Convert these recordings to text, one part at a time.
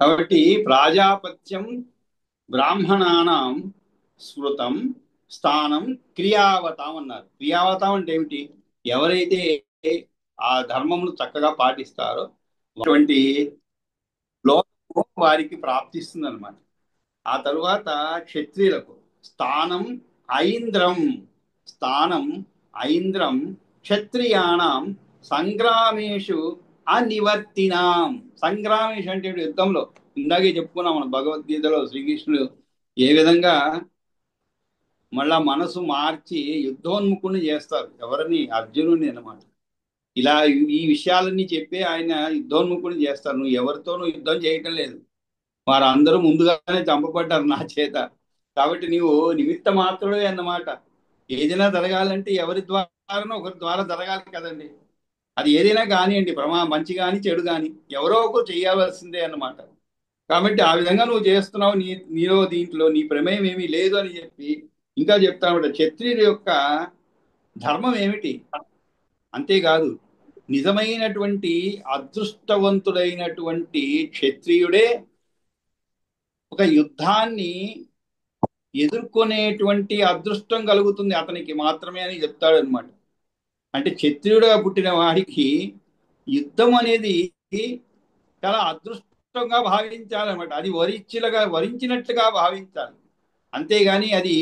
కాబట్టి ప్రాజాపత్యం బ్రాహ్మణానాం స్మృతం స్థానం క్రియావతాం అన్నారు. క్రియావతాం అంటే ఏమిటి? ఎవరైతే ఆ ధర్మమును చక్కగా పాటిస్తారో అటువంటి లోకము వారికి ప్రాప్తిస్తుంది అనమాట. ఆ తరువాత క్షత్రియులకు స్థానం ఐంద్రం, స్థానం ఐంద్రం క్షత్రియాణం సంగ్రామేషు అనివర్తినాం. సంగ్రామేషు అంటే యుద్ధంలో, ఇందాకే చెప్పుకున్నాం మనం భగవద్గీతలో శ్రీకృష్ణుడు ఏ విధంగా మళ్ళా మనసు మార్చి యుద్ధోన్ముఖుని చేస్తారు, ఎవరిని? అర్జునుని అన్నమాట. ఇలా ఈ విషయాలన్నీ చెప్పి ఆయన యుద్ధోన్ముఖుని చేస్తారు. నువ్వు ఎవరితోనూ యుద్ధం చేయటం లేదు, వారందరూ ముందుగానే చంపబడ్డారు నా చేత. కాబట్టి నీవు నిమిత్త మాత్రమే అన్నమాట. ఏదైనా జరగాలంటే ఎవరి ద్వారానో ఒకరి ద్వారా జరగాలి కదండి. అది ఏదైనా కానివ్వండి, మంచి కానీ చెడు కానీ ఎవరో ఒకరు చేయాల్సిందే అన్నమాట. కాబట్టి ఆ విధంగా నువ్వు చేస్తున్నావు, నీలో దీంట్లో నీ ప్రమేయం ఏమీ లేదు అని చెప్పి ఇంకా చెప్తాను. క్షత్రియుడి యొక్క ధర్మం ఏమిటి? అంతేకాదు, నిజమైనటువంటి అదృష్టవంతుడైనటువంటి క్షత్రియుడే ఒక యుద్ధాన్ని ఎదుర్కొనేటువంటి అదృష్టం కలుగుతుంది అతనికి మాత్రమే అని చెప్తాడు అనమాట. అంటే క్షత్రియుడుగా పుట్టిన వాడికి యుద్ధం అనేది చాలా అదృష్టంగా భావించాలన్నమాట. అది వరించినట్లుగా భావించాలి. అంతేగాని అది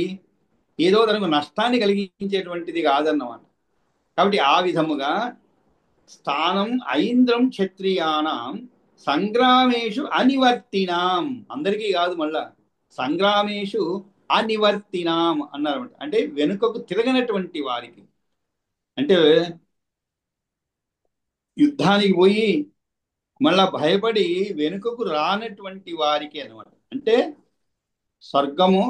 ఏదో తనకు నష్టాన్ని కలిగించేటువంటిది కాదన్నమాట. కాబట్టి ఆ విధముగా స్థానం ఐంద్రం క్షత్రియాణం సంగ్రామేషు అనివర్తినాం, అందరికీ కాదు, మళ్ళా సంగ్రామేషు అనివర్తినాం అన్నారు. అంటే వెనుకకు తిరగనటువంటి వారికి, అంటే యుద్ధానికి పోయి మళ్ళా భయపడి వెనుకకు రానటువంటి వారికి అనమాట. అంటే స్వర్గము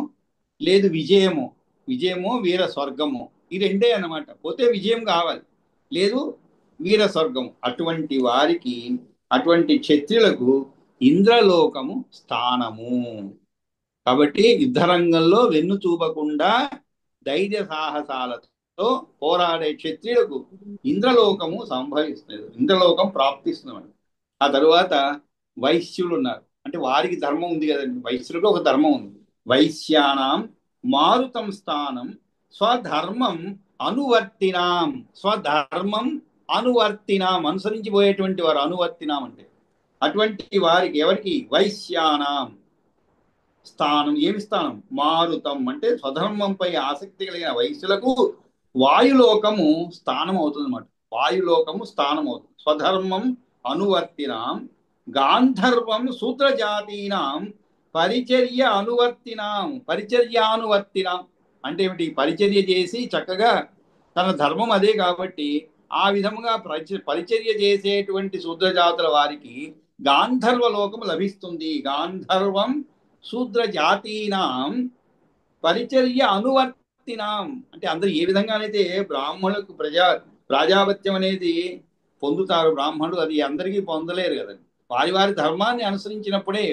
లేదు విజయము, విజయము వీర స్వర్గము, ఈ రెండే అన్నమాట. పోతే విజయం కావాలి, లేదు వీర స్వర్గము. అటువంటి వారికి, అటువంటి క్షత్రియులకు ఇంద్రలోకము స్థానము. కాబట్టి యుద్ధరంగంలో వెన్ను చూపకుండా ధైర్య సాహసాలతో పోరాడే క్షత్రియులకు ఇంద్రలోకము సంభవిస్తుంది, ఇంద్రలోకం ప్రాప్తిస్తుంది. ఆ తరువాత వైశ్యులు ఉన్నారు. అంటే వారికి ధర్మం ఉంది కదండి, వైశ్యులకు ఒక ధర్మం ఉంది. వైశ్యానాం మారుతం స్థానం స్వధర్మం అనువర్తినాం, స్వధర్మం అనువర్తినాం, అనుసరించిపోయేటువంటి వారు, అనువర్తినాం అంటే అటువంటి వారికి, ఎవరికి? వైశ్యానాం స్థానం. ఏమి స్థానం? మారుతం అంటే స్వధర్మంపై ఆసక్తి కలిగిన వైశ్యులకు వాయులోకము స్థానం అవుతుంది అన్నమాట. వాయులోకము స్థానం అవుతుంది. స్వధర్మం అనువర్తినాం గాంధర్వం శూద్రజాతీనాం పరిచర్య అనువర్తినాం, పరిచర్యానువర్తినాం అంటే ఏమిటి? పరిచర్య చేసి చక్కగా తన ధర్మం అదే కాబట్టి ఆ విధముగా పరిచర్య చేసేటువంటి శూద్రజాతుల వారికి గాంధర్వ లోకం లభిస్తుంది. గాంధర్వం శూద్ర జాతీనాం పరిచర్య అనువర్తినాం అంటే అందరు ఏ విధంగానైతే బ్రాహ్మణులకు ప్రాజాపత్యం అనేది పొందుతారు బ్రాహ్మణుడు, అది అందరికీ పొందలేరు కదండి. వారి వారి ధర్మాన్ని అనుసరించినప్పుడే,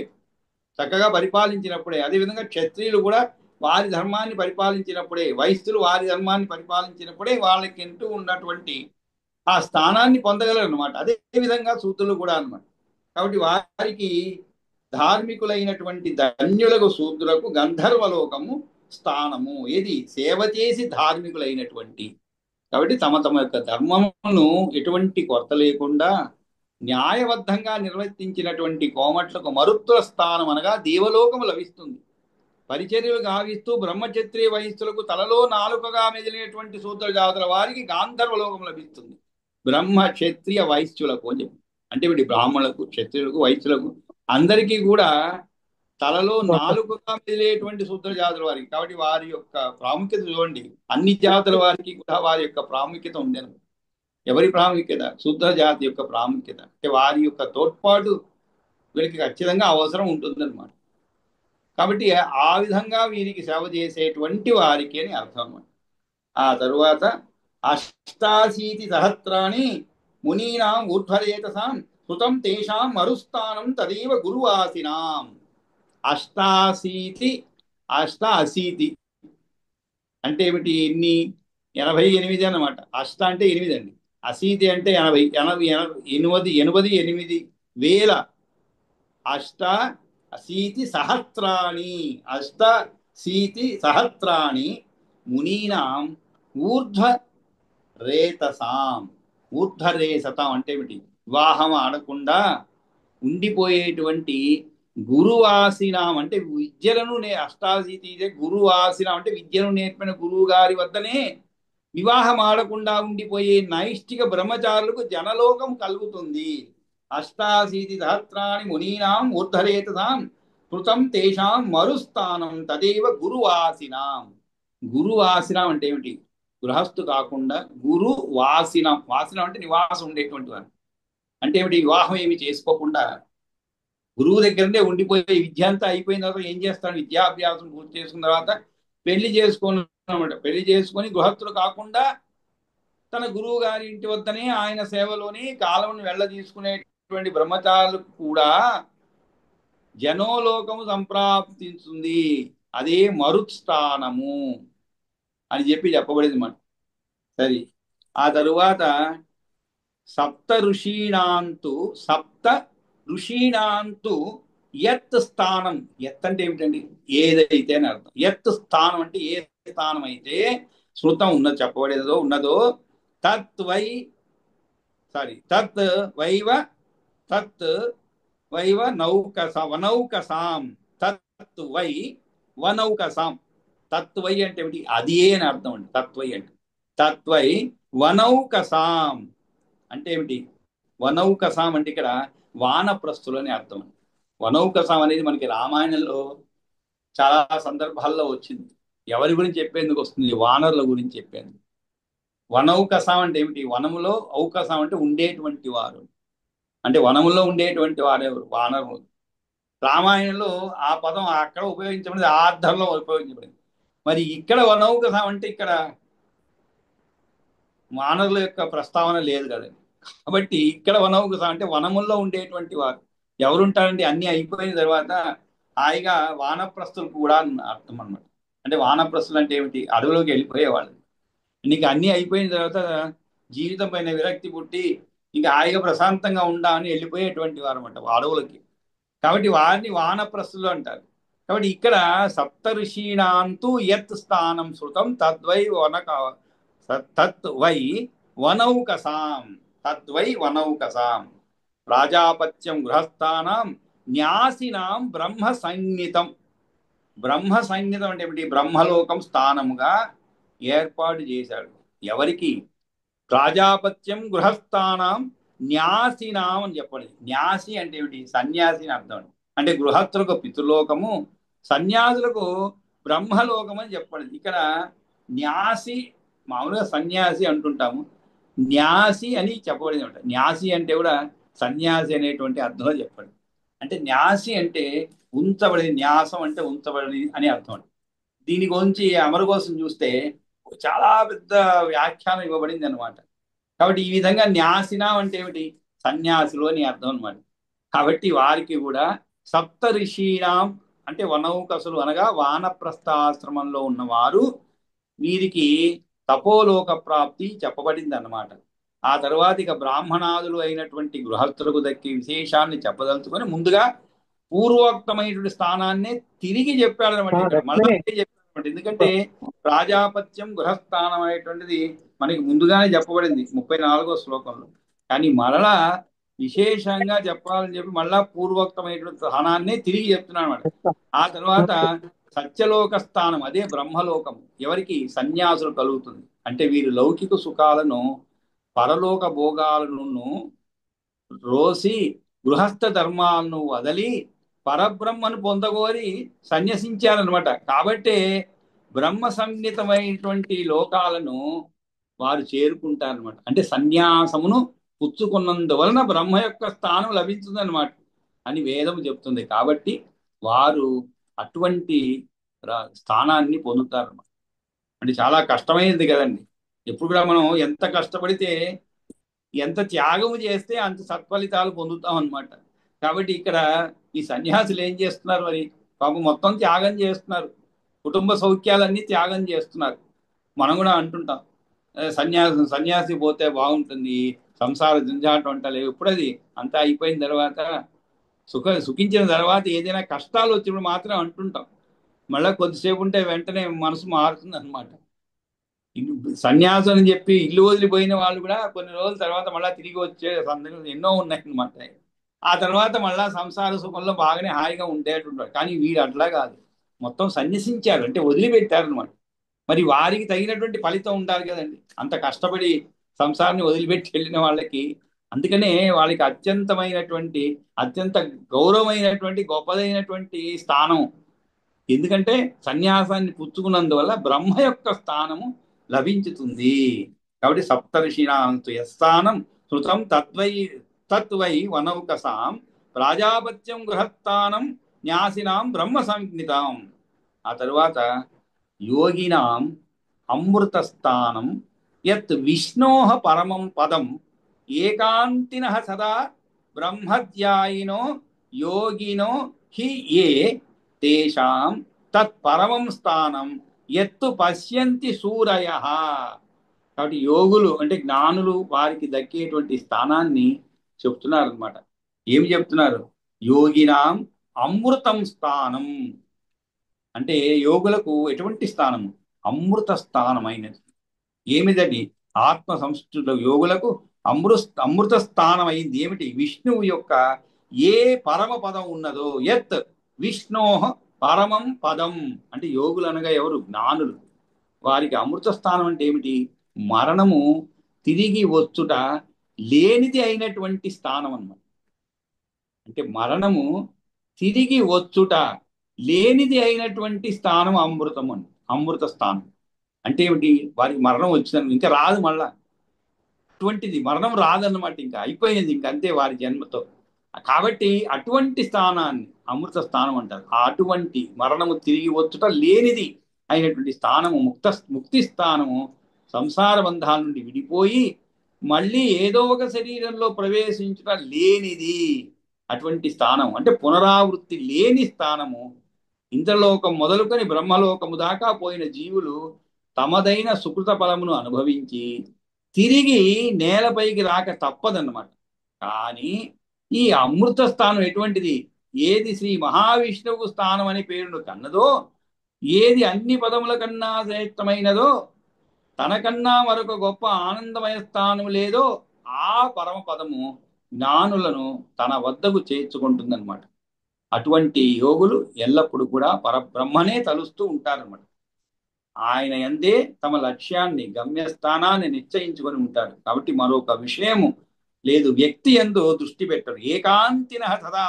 చక్కగా పరిపాలించినప్పుడే, అదేవిధంగా క్షత్రియులు కూడా వారి ధర్మాన్ని పరిపాలించినప్పుడే, వైశ్యులు వారి ధర్మాన్ని పరిపాలించినప్పుడే వాళ్ళకి ఉన్నటువంటి ఆ స్థానాన్ని పొందగలరు అనమాట. అదే విధంగా శూద్రులు కూడా అనమాట. కాబట్టి వారికి ధార్మికులైనటువంటి ధన్యులకు శూద్రులకు గంధర్వలోకము స్థానము. ఏది? సేవ చేసి ధార్మికులైనటువంటి. కాబట్టి తమ తమ యొక్క ధర్మమును ఎటువంటి కొరత లేకుండా న్యాయబద్ధంగా నిర్వర్తించినటువంటి కోమట్లకు మరుత్తుల స్థానం అనగా దేవలోకము లభిస్తుంది. పరిచర్యలు గావిస్తూ బ్రహ్మక్షత్రియ వయస్సులకు తలలో నాలుకగా మెదిలినటువంటి శూద్ర జాతుల వారికి గాంధర్వలోకం లభిస్తుంది. బ్రహ్మ క్షత్రియ వైశ్యులకు అని చెప్పి, అంటే వీటి బ్రాహ్మణులకు, క్షత్రియులకు, వైశ్యులకు అందరికీ కూడా తలలో నాలుగుగా మెదిలేటువంటి శూద్ర జాతుల వారికి. కాబట్టి వారి యొక్క ప్రాముఖ్యత చూడండి, అన్ని జాతుల వారికి కూడా వారి యొక్క ప్రాముఖ్యత ఉంది. ఎవరి ప్రాముఖ్యత? శూద్ర జాతి యొక్క ప్రాముఖ్యత. అంటే వారి యొక్క తోడ్పాటు వీరికి ఖచ్చితంగా అవసరం ఉంటుందన్నమాట. కాబట్టి ఆ విధంగా వీరికి సేవ చేసేటువంటి వారికి అని అర్థం అన్నమాట. ఆ తరువాత అష్టాశీతి సహస్రాణి మునీనాం ఊర్ధ్వరేతసాం కృతం తేషాం మరుస్థానం తదేవ గురువాసినాం. అష్టాశీతి అష్ట అశీతి అంటే ఏమిటి? ఎన్ని? 88 అన్నమాట. అష్ట అంటే 8 అండి. అశీతి అంటే 80. 88 అష్ట అశీతి సహస్రాణి. అష్ట శీతి సహస్రాణి మునీనాం ఊర్ధ్వ రేతసాం. ఊర్ధ్వరేసతాం అంటే ఏమిటి? వివాహం ఆడకుండా ఉండిపోయేటువంటి గురువాసినాం అంటే విద్యలను అష్టాశీతి గురువాసినాం అంటే విద్యను నేర్పిన గురువు గారి వద్దనే వివాహం ఆడకుండా ఉండిపోయే నైష్టిక బ్రహ్మచారులకు జనలోకం కలుగుతుంది. అష్టాశీతి సహస్రాణి మునీనాం ఊర్ధరేతసాం కృతం తేషాం మరుస్థానం తదేవ గురువాసినాం. గురువాసినాం అంటే ఏమిటి? గృహస్థు కాకుండా గురు వాసినం. వాసినం అంటే నివాసం ఉండేటువంటి వారు. అంటే ఏమిటి? వివాహం ఏమి చేసుకోకుండా గురువు దగ్గరనే ఉండిపోయే విద్య అంతా అయిపోయిన తర్వాత ఏం చేస్తాడు? విద్యాభ్యాసం పూర్తి చేసుకున్న తర్వాత పెళ్లి చేసుకుని అనమాట. పెళ్లి చేసుకొని గృహస్థులు కాకుండా తన గురువు గారి ఇంటి వద్దనే ఆయన సేవలోని కాలమును వెళ్ళ తీసుకునేటువంటి బ్రహ్మచారులు కూడా జనోలోకము సంప్రాప్తిస్తుంది. అదే మరుత్స్థానము అని చెప్పబడింది మాట. సరే, ఆ తరువాత సప్త ఋషీణాంతు యత్ స్థానం. యత్ అంటే ఏమిటండి? ఏదైతే అని అర్థం. యత్ స్థానం అంటే ఏ స్థానం అయితే శృతం ఉన్నది ఉన్నదో తత్ వై తత్ వైవ తత్ వైవ వనౌకసాం. తత్ వై వనౌకసాం. తత్వై అంటే ఏమిటి? అది అని అర్థం అండి. తత్వై అంటే తత్వై వనౌకసాం అంటే ఏమిటి? వనౌకసాం అంటే ఇక్కడ వానప్రస్థులు అని అర్థం. వనౌకసాం అనేది మనకి రామాయణంలో చాలా సందర్భాల్లో వచ్చింది. ఎవరి గురించి చెప్పేందుకు వస్తుంది? వానరుల గురించి చెప్పేందుకు. వనౌకసాం అంటే ఏమిటి? వనములో ఔకసాం అంటే ఉండేటువంటి వారు. అంటే వనములో ఉండేటువంటి వారెవరు? వానరులు. రామాయణంలో ఆ పదం అక్కడ ఉపయోగించబడింది, ఆ అర్థంలో ఉపయోగించబడింది. మరి ఇక్కడ వనౌకసాం అంటే ఇక్కడ వానరుల యొక్క ప్రస్తావన లేదు కదండి. కాబట్టి ఇక్కడ వనౌకసాం అంటే వనముల్లో ఉండేటువంటి వారు ఎవరుంటారండి? అన్ని అయిపోయిన తర్వాత హాయిగా వానప్రస్థులు కూడా అర్థం అనమాట. అంటే వానప్రస్థులు అంటే ఏమిటి? అడవిలోకి వెళ్ళిపోయేవాళ్ళు. నీకు అన్ని అయిపోయిన తర్వాత జీవితం పైన విరక్తి పుట్టి ఇంకా హాయిగా ప్రశాంతంగా ఉండాలని వెళ్ళిపోయేటువంటి వారు అనమాట అడవులకి. కాబట్టి వారిని వానప్రస్థులు అంటారు. కాబట్టి ఇక్కడ సప్త ఋషీణాంతు యత్ స్థానం శృతం తద్వై తత్వై వనౌకసాం. తద్వై వనౌకసాం ప్రాజాపత్యం గృహస్థానాం న్యాసినాం బ్రహ్మ సంజ్ఞితం. బ్రహ్మ సంజ్ఞితం అంటే ఏమిటి? బ్రహ్మలోకం స్థానముగా ఏర్పాటు చేశాడు. ఎవరికి? ప్రాజాపత్యం గృహస్థానం న్యాసినాం అని చెప్పండి. న్యాసి అంటే ఏమిటి? సన్యాసి అని అర్థం. అంటే గృహస్థులకు పితృలోకము, సన్యాసులకు బ్రహ్మలోకం అని చెప్పండి. ఇక్కడ న్యాసి మామూలుగా సన్యాసి అంటుంటాము, న్యాసి అని చెప్పబడింది అనమాట. న్యాసి అంటే కూడా సన్యాసి అనేటువంటి అర్థంలో చెప్పండి. అంటే న్యాసి అంటే ఉంచబడింది, న్యాసం అంటే ఉంచబడింది అని అర్థం అండి. దీని గురించి అమరు కోసం చూస్తే చాలా పెద్ద వ్యాఖ్యానం ఇవ్వబడింది అనమాట. కాబట్టి ఈ విధంగా న్యాసినాం అంటే ఏమిటి? సన్యాసులు అని అర్థం అనమాట. కాబట్టి వారికి కూడా సప్త ఋషీణాం అంటే వనౌకసులు అనగా వానప్రస్థాశ్రమంలో ఉన్నవారు, వీరికి తపోలోక ప్రాప్తి చెప్పబడింది అన్నమాట. ఆ తర్వాత ఇక బ్రాహ్మణాదులు అయినటువంటి గృహస్థులకు దక్కే విశేషాన్ని చెప్పదలుచుకొని ముందుగా పూర్వోక్తమైనటువంటి స్థానాన్నే తిరిగి చెప్పాడనమాట. ఇక్కడ మళ్ళీ చెప్పాడనమాట. ఎందుకంటే ప్రాజాపత్యం గృహస్థానం అనేటువంటిది మనకి ముందుగానే చెప్పబడింది 34వ శ్లోకంలో. కానీ మరలా విశేషంగా చెప్పాలని చెప్పి మళ్ళా పూర్వోక్తమైనటువంటి స్థానాన్ని తిరిగి చెప్తున్నాను అనమాట. ఆ తర్వాత సత్యలోక స్థానం అదే బ్రహ్మలోకం ఎవరికి? సన్యాసులు కలుగుతుంది. అంటే వీరు లౌకిక సుఖాలను పరలోక భోగాలను రోసి గృహస్థ ధర్మాలను వదలి పరబ్రహ్మను పొందగోరి సన్యసించారనమాట. కాబట్టే బ్రహ్మ సంహితమైనటువంటి లోకాలను వారు చేరుకుంటారనమాట. అంటే సన్యాసమును పుచ్చుకున్నందువలన బ్రహ్మ యొక్క స్థానం లభించిందనమాట అని వేదం చెప్తుంది. కాబట్టి వారు అటువంటి స్థానాన్ని పొందుతారన్నమాట. అంటే చాలా కష్టమైనది కదండి. ఎప్పుడు కూడా మనం ఎంత కష్టపడితే ఎంత త్యాగము చేస్తే అంత సత్ఫలితాలు పొందుతాం అన్నమాట. కాబట్టి ఇక్కడ ఈ సన్యాసులు ఏం చేస్తున్నారు మరి? పాపం మొత్తం త్యాగం చేస్తున్నారు, కుటుంబ సౌఖ్యాలన్నీ త్యాగం చేస్తున్నారు. మనం కూడా అంటుంటాం, సన్యాసి పోతే బాగుంటుంది, సంసార జంజాటం అంటలేవు. ఎప్పుడది అంతా అయిపోయిన తర్వాత, సుఖించిన తర్వాత ఏదైనా కష్టాలు వచ్చినప్పుడు మాత్రం అంటుంటాం. మళ్ళీ కొద్దిసేపు ఉంటే వెంటనే మనసు మారుతుంది అనమాట. సన్యాసం అని చెప్పి ఇల్లు వదిలిపోయిన వాళ్ళు కూడా కొన్ని రోజుల తర్వాత మళ్ళీ తిరిగి వచ్చే సందర్భాలు ఎన్నో ఉన్నాయన్నమాట. ఆ తర్వాత మళ్ళా సంసార సుఖంలో బాగానే హాయిగా ఉండేటుంటారు. కానీ వీడు అట్లా కాదు, మొత్తం సన్యసించారు, అంటే వదిలిపెట్టారు అనమాట. మరి వారికి తగినటువంటి ఫలితం ఉండాలి కదండి, అంత కష్టపడి సంసారాన్ని వదిలిపెట్టి వెళ్ళిన వాళ్ళకి. అందుకనే వాళ్ళకి అత్యంత గౌరవమైనటువంటి గొప్పదైనటువంటి స్థానం. ఎందుకంటే సన్యాసాన్ని పుచ్చుకున్నందువల్ల బ్రహ్మ యొక్క స్థానము లభించుతుంది. కాబట్టి సప్తర్షిణాంతు యస్థానం శృతం తత్వై వనౌకసాం ప్రాజాపత్యం గృహస్థానం న్యాసినాం బ్రహ్మ సంజ్ఞితాం. ఆ తరువాత యోగినాం అమృతస్థానం యత్ విష్ణోః పరమం పదం ఏకాంతినః సదా బ్రహ్మధ్యాయినో యోగినో హి ఏ తేషాం తత్పరమం స్థానం ఎత్తు పశ్యంతి సూరయః. కాబట్టి యోగులు అంటే జ్ఞానులు, వారికి దక్కేటువంటి స్థానాన్ని చెప్తున్నారు అనమాట. ఏమి చెప్తున్నారు? యోగినాం అమృతం స్థానం అంటే యోగులకు ఎటువంటి స్థానము? అమృత స్థానమైనది. ఏమిటది? ఆత్మ సంస్థలో యోగులకు అమృత స్థానం అయింది. ఏమిటి? విష్ణువు యొక్క ఏ పరమ పదం ఉన్నదో, యత్ విష్ణోః పరమం పదం అంటే యోగులు అనగా ఎవరు? జ్ఞానులు. వారికి అమృత స్థానం అంటే ఏమిటి? మరణము తిరిగి వచ్చుట లేనిది అయినటువంటి స్థానం అన్నమాట. అంటే మరణము తిరిగి వచ్చుట లేనిది అయినటువంటి స్థానం అమృతం అని. అమృత స్థానం అంటే ఏమిటి? వారికి మరణం వచ్చిందని ఇంకా రాదు, మళ్ళా అటువంటిది మరణం రాదన్నమాట. ఇంకా అయిపోయింది, ఇంక అంతే వారి జన్మతో. కాబట్టి అటువంటి స్థానాన్ని అమృత స్థానం అంటారు. అటువంటి మరణము తిరిగి వచ్చుట లేనిది అయినటువంటి స్థానము ముక్తి స్థానము. సంసార బంధాల నుండి విడిపోయి మళ్ళీ ఏదో ఒక శరీరంలో ప్రవేశించుట లేనిది అటువంటి స్థానం. అంటే పునరావృత్తి లేని స్థానము. ఇంద్రలోకం మొదలుకొని బ్రహ్మలోకము దాకా పోయిన జీవులు తమదైన సుకృత ఫలమును అనుభవించి తిరిగి నేలపైకి రాక తప్పదన్నమాట. కానీ ఈ అమృత స్థానం ఎటువంటిది? ఏది శ్రీ మహావిష్ణువు స్థానం అని పేరును కన్నదో, ఏది అన్ని పదముల కన్నా శ్రేష్టమైనదో, తనకన్నా మరొక గొప్ప ఆనందమయ స్థానం లేదో, ఆ పరమ పదము జ్ఞానులను తన వద్దకు చేర్చుకుంటుందన్నమాట. అటువంటి యోగులు ఎల్లప్పుడూ కూడా పరబ్రహ్మనే తలుస్తూ ఉంటారన్నమాట. ఆయన యందే తమ లక్ష్యాన్ని, గమ్యస్థానాన్ని నిశ్చయించుకొని ఉంటారు. కాబట్టి మరొక విషయము లేదు, వ్యక్తి యందు దృష్టి పెట్టరు. ఏకాంతినః సదా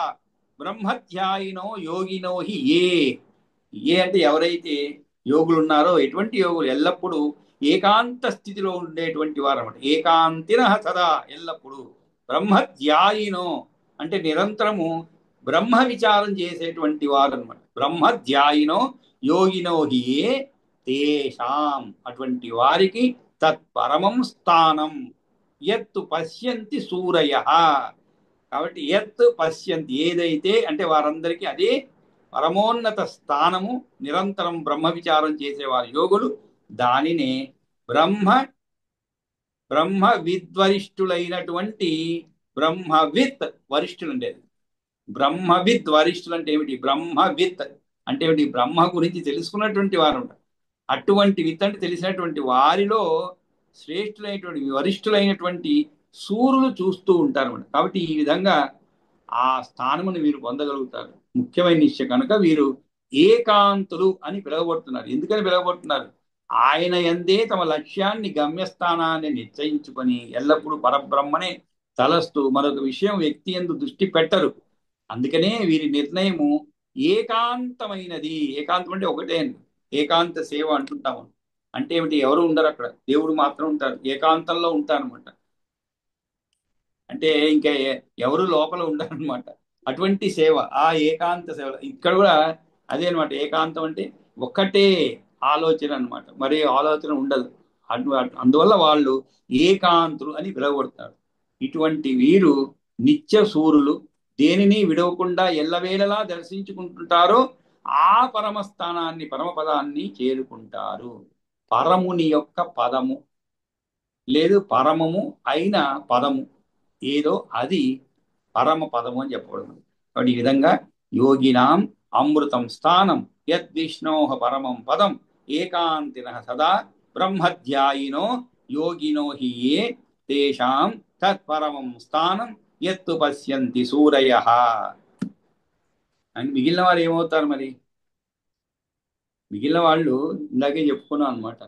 బ్రహ్మధ్యాయినో యోగినో హి ఏ అంటే ఎవరైతే యోగులు ఉన్నారో, ఎటువంటి యోగులు? ఎల్లప్పుడూ ఏకాంత స్థితిలో ఉండేటువంటి వారు అన్నమాట. ఏకాంతినః సదా ఎల్లప్పుడూ బ్రహ్మధ్యాయినో అంటే నిరంతరము బ్రహ్మ విచారం చేసేటువంటి వారు అన్నమాట. బ్రహ్మధ్యాయినో యోగినో హి తేషాం అటువంటి వారికి తత్పరమం స్థానం యత్తు పశ్యంతి సూరయః. కాబట్టి యత్ పశ్యంతి ఏదైతే అంటే వారందరికీ అదే పరమోన్నత స్థానము. నిరంతరం బ్రహ్మ విచారం చేసేవారు యోగులు. దానినే బ్రహ్మ విద్వరిష్ఠులైనటువంటి బ్రహ్మవిత్ వరిష్ఠులు ఉండేది. బ్రహ్మవిత్ వరిష్ఠులు అంటే ఏమిటి? బ్రహ్మవిత్ అంటే ఏమిటి? బ్రహ్మ గురించి తెలుసుకున్నటువంటి వారు ఉంటారు. అటువంటి విత్ అంటే తెలిసినటువంటి వారిలో శ్రేష్ఠులైనటువంటి వరిష్ఠులైనటువంటి సూర్యులు చూస్తూ ఉంటారు. కాబట్టి ఈ విధంగా ఆ స్థానమును వీరు పొందగలుగుతారు. ముఖ్యమైన నిశ్చయం కనుక వీరు ఏకాంతులు అని పిలువబడుతున్నారు. ఎందుకని పిలువబడుతున్నారు? ఆయన యందే తమ లక్ష్యాన్ని, గమ్యస్థానాన్ని నిశ్చయించుకొని ఎల్లప్పుడూ పరబ్రహ్మనే తలస్తూ మరొక విషయం వ్యక్తి యందు దృష్టి పెట్టరు. అందుకనే వీరి నిర్ణయము ఏకాంతమైనది. ఏకాంతం అంటే ఒకటే అండి, ఏకాంత సేవ అంటుంటాము. అంటే ఏమిటి? ఎవరు ఉండరు అక్కడ, దేవుడు మాత్రం ఉంటారు. ఏకాంతంలో ఉంటారనమాట. అంటే ఇంకా ఎవరు లోపల ఉండరనమాట. అటువంటి సేవ ఆ ఏకాంత సేవ. ఇక్కడ కూడా అదే అనమాట. ఏకాంతం అంటే ఒక్కటే ఆలోచన అనమాట, మరి ఆలోచన ఉండదు. అందువల్ల వాళ్ళు ఏకాంతులు అని పిలువబడతారు. ఇటువంటి వీరు నిత్య సూరులు, దేనిని విడవకుండా ఎల్లవేళలా దర్శించుకుంటుంటారో ఆ పరమస్థానాన్ని, పరమపదాన్ని చేరుకుంటారు. పరముని యొక్క పదము లేదు, పరమము అయిన పదము ఏదో అది పరమ పదము అని చెప్పబడుతుంది. కాబట్టి ఈ విధంగా యోగినాం అమృతం స్థానం యద్విష్ణోహ పరమం పదం ఏకాంతిన సదా బ్రహ్మధ్యాయినో యోగినో హి ఏ తేషాం తత్పరమం స్థానం యత్తు పశ్యంతి సూరయ అని. మిగిలిన వారు ఏమవుతారు మరి? మిగిలిన వాళ్ళు ఇందాకే చెప్పుకున్నాం అనమాట.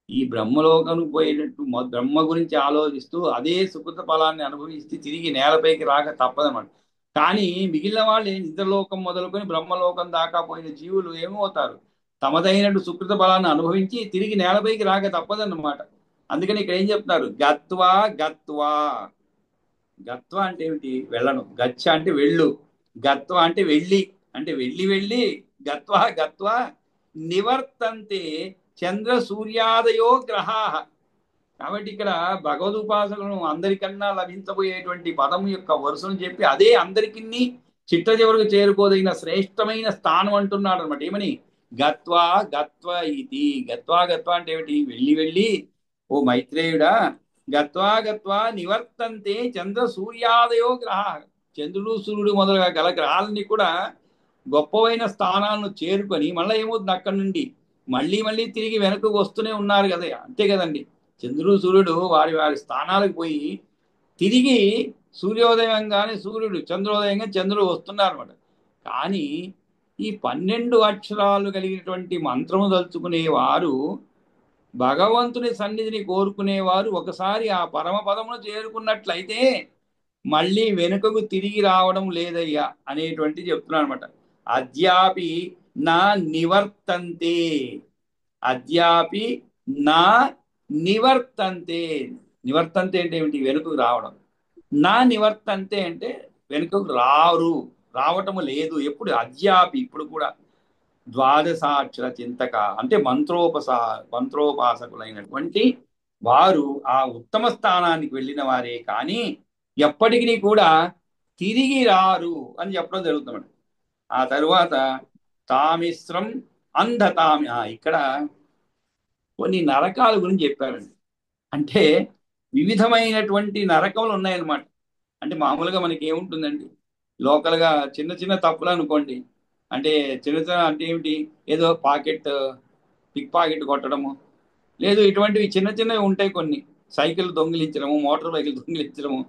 ఈ బ్రహ్మలోకానికి పోయేటట్టు బ్రహ్మ గురించి ఆలోచిస్తూ అదే సుకృత ఫలాన్ని అనుభవిస్తూ తిరిగి నేలపైకి రాక తప్పదన్నమాట. కానీ మిగిలిన వాళ్ళు ఇంద్రలోకం మొదలుకొని బ్రహ్మలోకం దాకా పోయిన జీవులు ఏమవుతారు? తమదైనట్టు సుకృత ఫలాన్ని అనుభవించి తిరిగి నేలపైకి రాక తప్పదన్నమాట. అందుకని ఇక్కడ ఏం చెప్తున్నారు? గత్వా గత్వా. గత్వ అంటే ఏమిటి? వెళ్ళను. గచ్చ అంటే వెళ్ళు. గత్వ అంటే వెళ్ళి, అంటే వెళ్ళి వెళ్ళి గత్వ గత్వ నివర్తంతే చంద్ర సూర్యాదయో గ్రహా. కాబట్టి ఇక్కడ భగవదుపాసకులను అందరికన్నా లభించబోయేటువంటి పదము యొక్క వరుసను చెప్పి అదే అందరికీ చిట్ట చివరకు చేరుకోదగిన శ్రేష్టమైన స్థానం అంటున్నాడు అనమాట. ఏమని? గత్వా గత్వ ఇది. గత్వా గత్వ అంటే ఏమిటి? వెళ్ళి వెళ్ళి ఓ మైత్రేయుడా, గత్వా గత్వా నివర్తంతే చంద్ర సూర్యాదయో గ్రహ. చంద్రుడు సూర్యుడు మొదలుగా గల గ్రహాలని కూడా గొప్పవైన స్థానాలను చేరుకొని మళ్ళీ ఏమవుతుంది? అక్కడి నుండి మళ్ళీ మళ్ళీ తిరిగి వెనక్కి వస్తూనే ఉన్నారు కదా. అంతే కదండి. చంద్రుడు సూర్యుడు వారి వారి స్థానాలకు పోయి తిరిగి సూర్యోదయంగానే సూర్యుడు, చంద్రోదయంగా చంద్రుడు వస్తున్నారు అనమాట. కానీ ఈ 12 అక్షరాలు కలిగినటువంటి మంత్రము తలుచుకునేవారు, భగవంతుని సన్నిధిని కోరుకునేవారు ఒకసారి ఆ పరమ పదమును చేరుకున్నట్లయితే మళ్ళీ వెనుకకు తిరిగి రావడం లేదయ్యా అనేటువంటి చెప్తున్నాను అనమాట. అద్యాపి నా నివర్తంతే. అద్యాపి నా నివర్తంతే. నివర్తంతే అంటే ఏమిటి? వెనుకకు రావడం. నా నివర్తంతే అంటే వెనుకకు రారు, రావటము లేదు. ఎప్పుడు? అద్యాపి, ఇప్పుడు కూడా. ద్వాదశాక్షర చింతక అంటే మంత్రోపాసకులైనటువంటి వారు ఆ ఉత్తమ స్థానానికి వెళ్ళిన వారే కానీ ఎప్పటికీ కూడా తిరిగి రారు అని చెప్పడం జరుగుతుంది. ఆ తరువాత తామిశ్రం అంధతామి. ఇక్కడ కొన్ని నరకాల గురించి చెప్పారండి. అంటే వివిధమైనటువంటి నరకములు ఉన్నాయన్నమాట. అంటే మామూలుగా మనకి ఏముంటుందండి, లోకల్గా చిన్న చిన్న తప్పులు అనుకోండి. అంటే చిన్న చిన్న అంటే ఏమిటి? ఏదో పిక్ పాకెట్ కొట్టడము, లేదు ఇటువంటివి చిన్న చిన్నవి ఉంటాయి కొన్ని. సైకిల్ దొంగిలించడము, మోటార్ బైకులు దొంగిలించడము,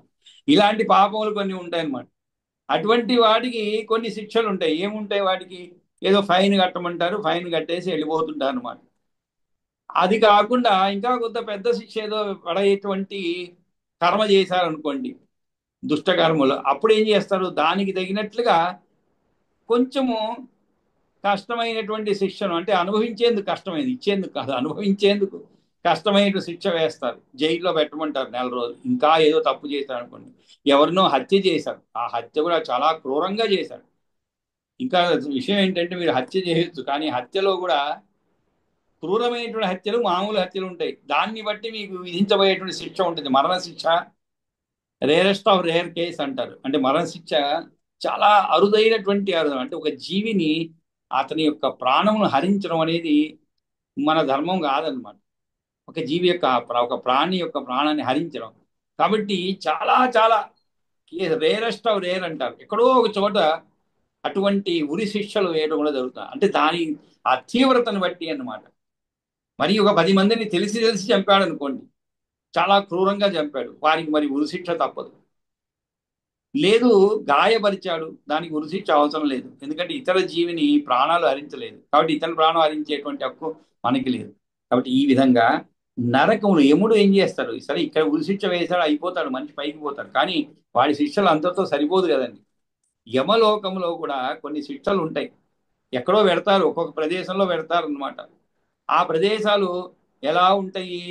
ఇలాంటి పాపములు కొన్ని ఉంటాయన్నమాట. అటువంటి వాటికి కొన్ని శిక్షలు ఉంటాయి. ఏముంటాయి వాటికి? ఏదో ఫైన్ కట్టమంటారు, ఫైన్ కట్టేసి వెళ్ళిపోతుంటారు అనమాట. అది కాకుండా ఇంకా కొంత పెద్ద శిక్ష ఏదో పడేటువంటి కర్మ చేశారనుకోండి, దుష్టకర్మలు, అప్పుడు ఏం చేస్తారు? దానికి తగినట్లుగా కొంచెము కష్టమైనటువంటి శిక్షను, అంటే అనుభవించేందుకు కష్టమైనది, ఇచ్చేందుకు కాదు, అనుభవించేందుకు కష్టమైన శిక్ష వేస్తారు. జైల్లో పెట్టమంటారు 4 రోజులు. ఇంకా ఏదో తప్పు చేశారు అనుకోండి, ఎవరినో హత్య చేశారు, ఆ హత్య కూడా చాలా క్రూరంగా చేశారు. ఇంకా విషయం ఏంటంటే మీరు హత్య చేయొచ్చు, కానీ హత్యలో కూడా క్రూరమైనటువంటి హత్యలు, మామూలు హత్యలు ఉంటాయి. దాన్ని బట్టి మీకు విధించబోయేటువంటి శిక్ష ఉంటుంది. మరణశిక్ష రేరెస్ట్ ఆఫ్ రేర్ కేస్ అంటారు. అంటే మరణశిక్ష చాలా అరుదైనటువంటి అంటే ఒక జీవిని, అతని యొక్క ప్రాణమును హరించడం అనేది మన ధర్మం కాదనమాట. ఒక జీవి యొక్క ఒక ప్రాణి యొక్క ప్రాణాన్ని హరించడం. కాబట్టి చాలా చాలా రేరెస్ట్ ఆఫ్ రేర్ అంటారు. ఎక్కడో ఒక చోట అటువంటి ఉరి శిక్షలు వేయడం కూడా జరుగుతుంది. అంటే దాని ఆ తీవ్రతను బట్టి అన్నమాట. మరి ఒక 10 మందిని తెలిసి తెలిసి చంపాడు అనుకోండి, చాలా క్రూరంగా చంపాడు, వారికి మరి ఉరిశిక్ష తప్పదు. లేదు గాయపరిచాడు, దానికి ఉరిశిక్ష అవసరం లేదు. ఎందుకంటే ఇతర జీవిని ప్రాణాలు హరించలేదు, కాబట్టి ఇతర ప్రాణం హరించేటువంటి హక్కు మనకి లేదు. కాబట్టి ఈ విధంగా నరకములు యముడు ఏం చేస్తాడు? సరే ఇక్కడ ఉరిశిక్ష వేశాడు, అయిపోతాడు, మనిషి పైకి పోతాడు. కానీ వాడి శిక్షలు అంతటితో సరిపోదు కదండి. యమలోకంలో కూడా కొన్ని శిక్షలు ఉంటాయి. ఎక్కడో పెడతారు, ఒక్కొక్క ప్రదేశంలో పెడతారు అనమాట. ఆ ప్రదేశాలు ఎలా ఉంటాయి,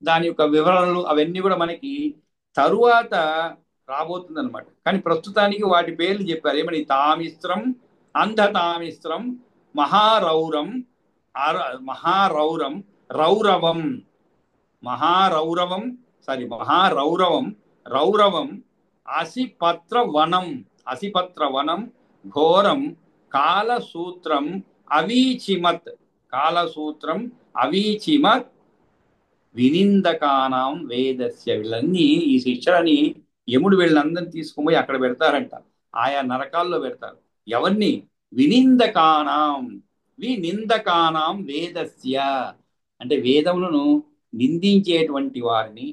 దాని యొక్క వివరణలు అవన్నీ కూడా మనకి తరువాత రాబోతుంది అనమాట. కానీ ప్రస్తుతానికి వాటి పేర్లు చెప్పారు. ఏమని? తామిశ్రం, అంధతామిశ్రం, మహారౌరం, మహారౌరం, రౌరవం, మహారౌరవం, సారీ మహారౌరవం, రౌరవం అసిపత్ర వనం, అసిపత్ర వనం ఘోరం కాలసూత్రం అవీచిమత్, కాలసూత్రం అవీచిమత్ వినిందకానాం వేదస్య. వీళ్ళన్నీ ఈ శిక్షలని యముడు వీళ్ళందరినీ తీసుకుపోయి అక్కడ పెడతారంట, ఆయా నరకాల్లో పెడతారు. ఎవరిని? వినిందకానాం, వినిందకానాం వేదస్య అంటే వేదములను నిందించేటువంటి వారిని,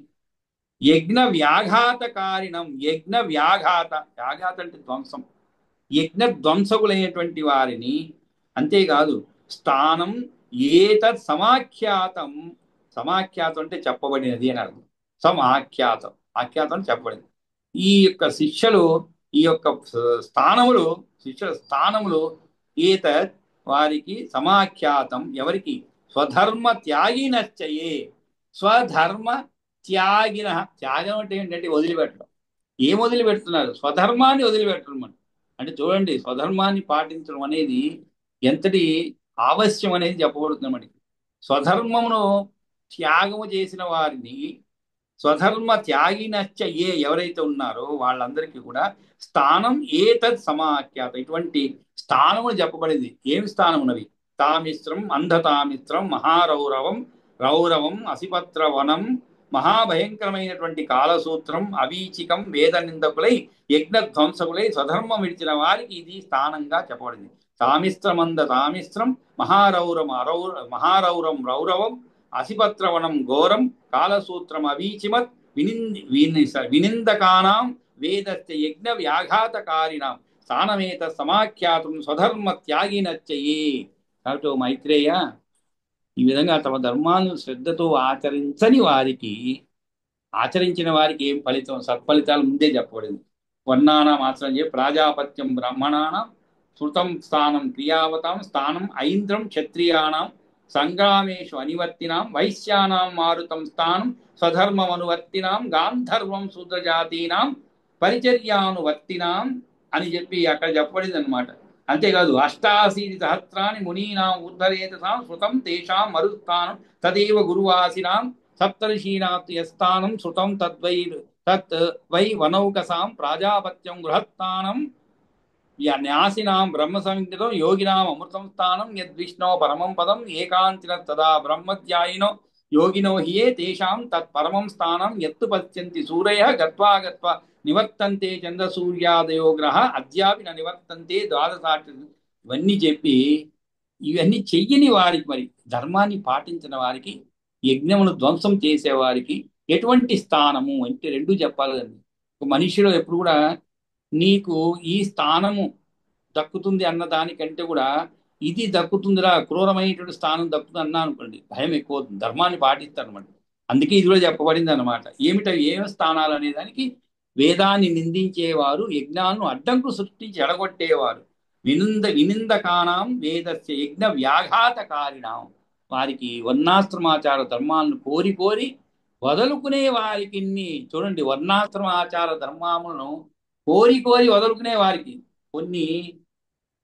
యజ్ఞ వ్యాఘాతకారిణం, యజ్ఞ వ్యాఘాత, వ్యాఘాత అంటే ధ్వంసం, యజ్ఞ ధ్వంసకులైనటువంటి వారిని. అంతేకాదు స్థానం ఏతత్ సమాఖ్యాతం, సమాఖ్యాతం అంటే చెప్పబడినది అని అర్థం. సమాఖ్యాతం, ఆఖ్యాతం అంటే చెప్పబడింది. ఈ యొక్క శిక్షలు, ఈ యొక్క స్థానములు, శిక్షల స్థానములు ఏతత్ వారికి సమాఖ్యాతం. ఎవరికి? స్వధర్మ త్యాగినశ్చయే, స్వధర్మ త్యాగిన. త్యాగం అంటే ఏంటంటే వదిలిపెట్టడం. ఏం వదిలిపెడుతున్నారు? స్వధర్మాన్ని వదిలిపెట్టడం. అంటే చూడండి, స్వధర్మాన్ని పాటించడం అనేది ఎంతటి ఆవశ్యం అనేది చెప్పబడుతుంది మనకి. స్వధర్మమును త్యాగము చేసిన వారిని, స్వధర్మ త్యాగినచ్చ ఏ ఎవరైతే ఉన్నారో వాళ్ళందరికీ కూడా స్థానం ఏతత్ సమాఖ్యాత, ఇటువంటి స్థానము చెప్పబడింది. ఏమి స్థానమునవి? తామిశ్రం అంధతామిశ్రం మహారౌరవం, రౌరవం అసిపత్ర వనం, మహాభయంకరమైనటువంటి కాలసూత్రం అవీచికం, వేద నిందకులై యజ్ఞ ధ్వంసకులై స్వధర్మం విడిచిన వారికి ఇది స్థానంగా చెప్పబడింది. తామిశ్రమంద తామిశ్రం మహారౌరం మహారౌరం రౌరవం అసిపత్రవనం ఘోరం కాలసూత్రం అవీచిమత్ వినిందకానాం వేదస్య యజ్ఞ వ్యాఘాతకారిణాం స్థానమేత సమాఖ్యాతం స్వధర్మ త్యాగినచ్చయే. కాబట్టి మైత్రేయ, ఈ విధంగా తమ ధర్మాలను శ్రద్ధతో ఆచరించని వారికి, ఆచరించిన వారికి ఏం ఫలితం? సత్ఫలితాలు ముందే చెప్పబడింది. వర్ణానాం ఆచరణ చే ప్రాజాపత్యం బ్రాహ్మణానాం శృతం స్థానం క్రియావతాం స్థానం ఐంద్రం క్షత్రియాణం సంగ్రామేషు అనివర్తినాం వైశ్యానాం మారుతం స్థానం స్వధర్మమనువర్తినాం గాంధర్వం శూద్రజాతీనాం పరిచర్యానువర్తినాం అని చెప్పి అక్కడ చెప్పబడింది అనమాట. అంతేకాదు అష్టాశీతి సహస్రాన్ని మునీనాం ఉద్ధరేతాం శృతం తేషాం మరుస్థానం తదేవ గురువాసినాం సప్తర్షీణాత్ యస్థానం శృతం తత్ వై వనౌకసాం ప్రాజాపత్యం గృహస్థానం న్యాసినాం బ్రహ్మ సంహితం యోగినాం అమృతం స్థానం యద్విష్ణో పరమం పదం ఏకాంతిన తదా బ్రహ్మధ్యాయినో యోగినో హియే తేషాం తత్ పరమం స్థానం యత్తు పశ్యంతి సూరయ గత్వా గత్వా నివర్తంతే చంద్రసూర్యాదయో గ్రహ అద్యాపి న నివర్తంతే ద్వాదశాటి. ఇవన్నీ చెప్పి, ఇవన్నీ చెయ్యని వారికి, మరి ధర్మాన్ని పాటించిన వారికి, యజ్ఞమును ధ్వంసం చేసేవారికి ఎటువంటి స్థానము అంటే రెండూ చెప్పాలి కదండి. ఒక మనిషిలో ఎప్పుడు కూడా నీకు ఈ స్థానము దక్కుతుంది అన్న దానికంటే కూడా ఇది దక్కుతుందిరా, క్రూరమైనటువంటి స్థానం దక్కుతుంది అన్నా అనుకోండి, భయం ఎక్కువ అవుతుంది. ధర్మాన్ని పాటిస్తారు అనమాట. అందుకే ఇది కూడా చెప్పబడింది అనమాట. ఏమి స్థానాలు అనే దానికి, వేదాన్ని నిందించేవారు, యజ్ఞాలను అడ్డంకులు సృష్టించి ఎడగొట్టేవారు, వినిందకానాం వేదస్య యజ్ఞ వ్యాఘాతకారిణాం, వారికి వర్ణాశ్రమాచార ధర్మాలను కోరి కోరి వదులుకునే వారికి. చూడండి, వర్ణాశ్రమాచార ధర్మాలను కోరి కోరి వదులుకునే వారికి కొన్ని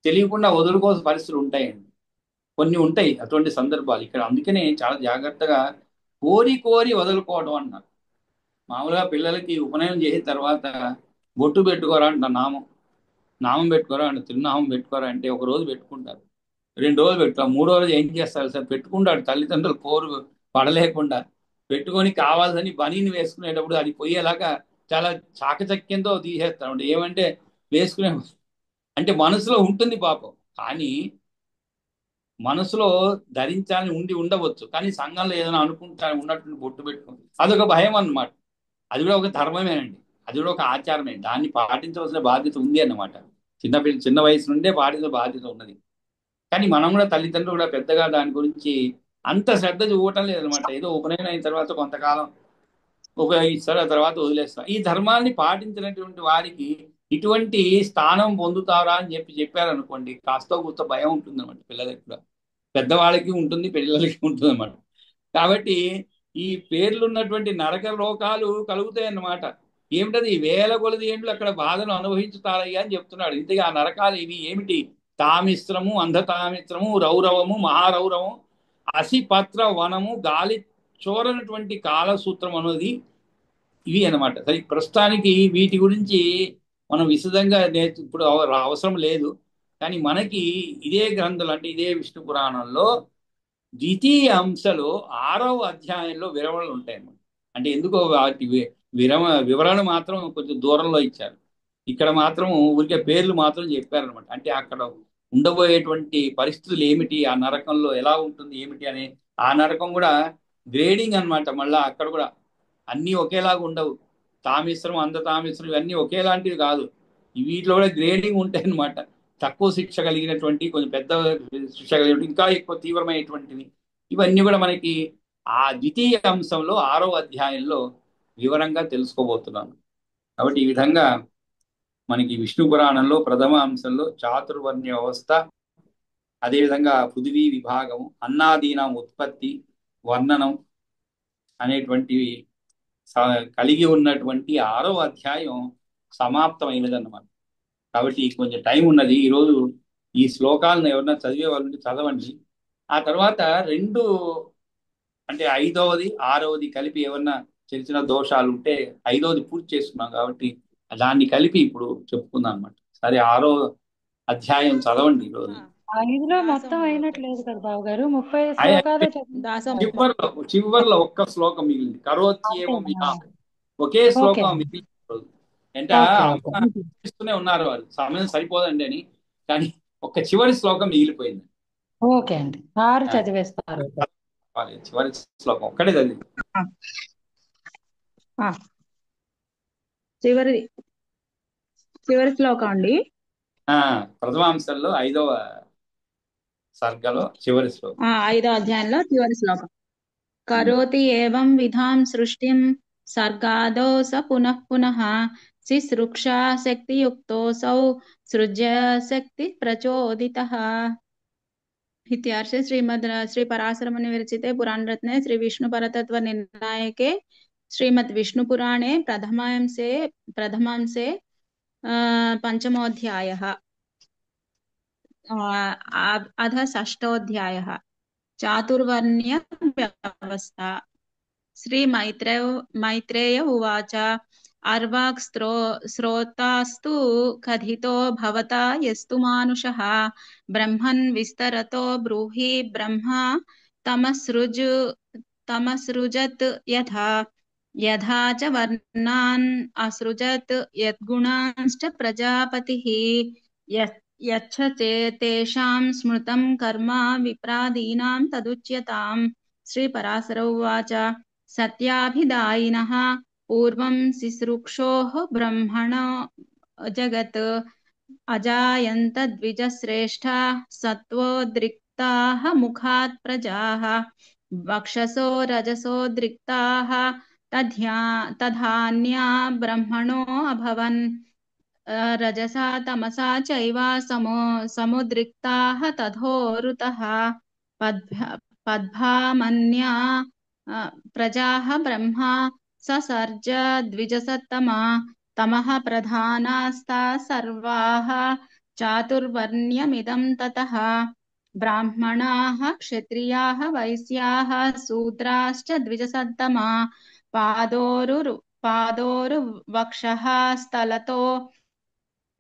తెలియకుండా వదులుకోవాల్సిన పరిస్థితులు ఉంటాయండి. కొన్ని ఉంటాయి అటువంటి సందర్భాలు ఇక్కడ. అందుకనే చాలా జాగ్రత్తగా కోరి కోరి వదులుకోవడం అన్నారు. మామూలుగా పిల్లలకి ఉపనయనం చేసిన తర్వాత బొట్టు పెట్టుకోరా అంట, నామం పెట్టుకోరా అంటే, తిరునామం పెట్టుకోరా అంటే ఒక రోజు పెట్టుకుంటారు, 2 రోజులు పెట్టుకో, 3వ రోజు ఏం చేస్తారు సార్? పెట్టుకుంటాడు. తల్లిదండ్రులు పోరు పడలేకుండా పెట్టుకొని కావాల్సిన బనీని వేసుకునేటప్పుడు అది పోయేలాగా చాలా చాకచక్యంతో తీసేస్తాడు. ఏమంటే వేసుకునే అంటే మనసులో ఉంటుంది పాపం, కానీ మనసులో ధరించాలని ఉండవచ్చు, కానీ సంఘంలో ఏదైనా అనుకుంటాను ఉన్నట్టు బొట్టు పెట్టుకుంది, అదొక భయం అన్నమాట. అది కూడా ఒక ధర్మమేనండి, అది కూడా ఒక ఆచారమే. దాన్ని పాటించవలసిన బాధ్యత ఉంది అన్నమాట. చిన్న వయసు నుండే పాటించే బాధ్యత ఉన్నది. కానీ మనం కూడా, తల్లిదండ్రులు కూడా పెద్దగా దాని గురించి అంత శ్రద్ధ చూపటం లేదనమాట. ఏదో ఉపనయనం అయిన తర్వాత కొంతకాలం ఉపయోగిస్తారు, ఆ తర్వాత వదిలేస్తారు. ఈ ధర్మాన్ని పాటించినటువంటి వారికి ఇటువంటి స్థానం పొందుతారా అని చెప్పారనుకోండి, కాస్త కూస్త భయం ఉంటుంది అనమాట. పిల్లలకి కూడా, పెద్దవాళ్ళకి ఉంటుంది, పిల్లలకి ఉంటుంది అన్నమాట. కాబట్టి ఈ పేర్లు ఉన్నటువంటి నరక లోకాలు కలుగుతాయి అన్నమాట. ఏమిటది? వేల కొలది ఏండ్లు అక్కడ బాధను అనుభవించుతారయ్యా అని చెప్తున్నాడు. ఇంతగా ఆ నరకాలు ఇవి ఏమిటి? తామిశ్రము అంధతామిశ్రము రౌరవము మహారౌరవము అసిపత్ర వనము గాలి చోరనటువంటి కాలసూత్రం అనేది ఇవి అన్నమాట. సరే ప్రస్తుతానికి వీటి గురించి మనం విశదంగా ఇప్పుడు అవసరం లేదు. కానీ మనకి ఇదే గ్రంథాలు అంటే ఇదే విష్ణు పురాణంలో ద్వితీయ అంశలో 6వ అధ్యాయంలో వివరణలు ఉంటాయన్నమాట. అంటే ఎందుకో వాటి వివరణ మాత్రం కొంచెం దూరంలో ఇచ్చారు. ఇక్కడ మాత్రం ఊరికే పేర్లు మాత్రం చెప్పారనమాట. అంటే అక్కడ ఉండబోయేటువంటి పరిస్థితులు ఏమిటి, ఆ నరకంలో ఎలా ఉంటుంది ఏమిటి అని. ఆ నరకం కూడా గ్రేడింగ్ అన్నమాట. మళ్ళా అక్కడ కూడా అన్నీ ఒకేలాగా ఉండవు. తామిశ్రం, అంధ తామిశ్రం ఇవన్నీ ఒకేలాంటివి కాదు. వీటిలో కూడా గ్రేడింగ్ ఉంటాయి అన్నమాట. తక్కువ శిక్ష కలిగినటువంటి, కొంచెం పెద్ద శిక్ష కలిగినటువంటి, ఇంకా ఎక్కువ తీవ్రమైనటువంటివి. ఇవన్నీ కూడా మనకి ఆ ద్వితీయ అంశంలో 6వ అధ్యాయంలో వివరంగా తెలుసుకోబోతున్నాను. కాబట్టి ఈ విధంగా మనకి విష్ణు పురాణంలో ప్రథమ అంశంలో చాతుర్వర్ణ్య వ్యవస్థ, అదేవిధంగా పృథివీ విభాగము, అన్నాదీనం ఉత్పత్తి, వర్ణనం అనేటువంటివి కలిగి ఉన్నటువంటి 6వ అధ్యాయం సమాప్తమైనది అన్నమాట. కాబట్టి కొంచెం టైం ఉన్నది. ఈరోజు ఈ శ్లోకాలను ఎవరన్నా చదివే వాళ్ళు చదవండి. ఆ తర్వాత రెండు అంటే 5వది 6వది కలిపి ఏమన్నా చిన్న చిన్న దోషాలు ఉంటే 5వది పూర్తి చేసుకున్నాం కాబట్టి దాన్ని కలిపి ఇప్పుడు చెప్పుకుందాం అనమాట. సరే 6వ అధ్యాయం చదవండి ఈరోజు. 5లో మొత్తం అయినట్లేదు కదా బాబు గారు, 30 శ్లోకాలే చివరిలో చివరిలో ఒక్క శ్లోకం మిగిలింది. కరోత్యేమో ఒకే శ్లోకం మిగిలింది ఈరోజు. అంటే ఇస్తూనే ఉన్నారు వారు, సమయం సరిపోదండి అని, కానీ ఒక్క చివరి శ్లోకం మిగిలిపోయింది. ఓకే అండి, 6 చదివేస్తారు. చివరి శ్లోకం ఒక్కడే చదివి చివరి శ్లోకం అండి. ప్రథమాంశంలో 5వ సర్గలో చివరి శ్లోకం, 5వ అధ్యాయంలో చివరి శ్లోకం. కరోతి ఏవం విధాం సృష్టిం సర్గాదో స పునః పునః శిశ్రుక్షా శక్తియుక్తోసౌ సృజ్య శక్తి ప్రచోదితః. इत्यार्षे श्रीमद् श्री पराशर मुनि विरचिते पुराणरत्ने श्री विष्णु परतत्व निर्णायके श्रीमद् विष्णु पुराणे प्रथमांशे पंचमोऽध्यायः अध षष्ठोऽध्यायः चातुर्वर्ण्य व्यवस्था. श्री मैत्रेय उवाच अर्वाक् श्रोतास्तु कथितो भवता यस्तु मानुषः ब्रह्मन् विस्तरतो ब्रूहि ब्रह्मा तमसृजत् यथा च वर्णान् असृजत् यद्गुणांश्च प्रजापतिः यच्छ तेषां स्मृतं कर्म विप्रादीनां तदुच्यताम्. श्री पराशर उवाच सत्याभिधायिनः पूर्वं शिश्रुक्षोः ब्रह्मणो जगत् अजायन्त द्विजश्रेष्ठा सत्त्वोद्रिक्ताः मुखात् प्रजाः वक्षसो रजसोद्रिक्ताः तधान्या ब्रह्मणो अभवन् रजसा तमसा चैव समुद्रिक्ताः तथोरुतः पद्भामन्या प्रजाः ब्रह्मा ससर्ज द्विजसत्तमा तमः प्रधानास्ता सर्वाः चातुर्वर्ण्यमिदं ततः ब्राह्मणाः क्षत्रियाः वैश्याः शूद्राश्च द्विजसत्तमा पादोरुवक्षः स्थलतो